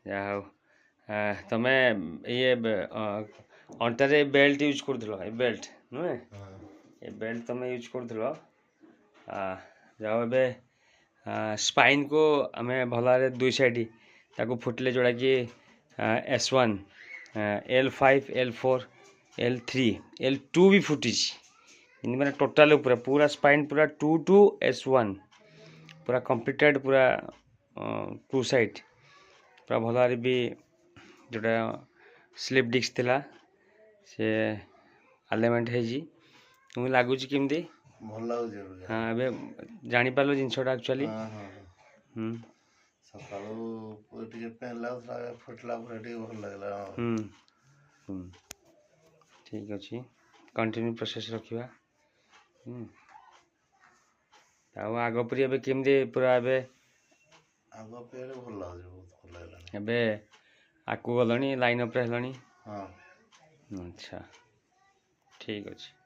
ଯାହା ହଉ ତମେ ଇଏ ଅଣ୍ଟାରେ ବେଲ୍ଟ ୟୁଜ୍ କରୁଥିଲ ଏ ବେଲ୍ଟ ନୁହେଁ ଏ ବେଲ୍ଟ ତମେ ୟୁଜ୍ କରୁଥିଲ ଯାହା ହଉ ଏବେ ସ୍ପାଇନ୍କୁ ଆମେ ଭଲ ଭାବରେ ଦୁଇ ସାଇଡ଼୍ ତାକୁ ଫୁଟିଲେ ଯେଉଁଟାକି S1 L5 L4 L3 L2 ବି ଫୁଟିଛି ଏମିତି ମାନେ ଟୋଟାଲ୍ ଉପରେ ପୁରା ସ୍ପାଇନ୍ ପୁରା 2 to S1 पूरा कंप्लीटेड पूरा टू साइड पूरा भल भाव भी जोटा स्लीप डिस्क थिला से अलाइनमेंट है तुम लगुच केमती भल लागुची हाँ ए जानी पालो जिनसटा एक्चुअली सकाळू टिके पेन लागुला फुटला पर टिके भल लागला ठीक अच्छे कंटिन्यू प्रोसेस रखिबा आग परी एबे केमती पूरा एबे आग पेले भल लागुची बहुत भल लागला एबे आकु गलणी लाइन अप रे हलणी हां अच्छा ठीक अच्छे।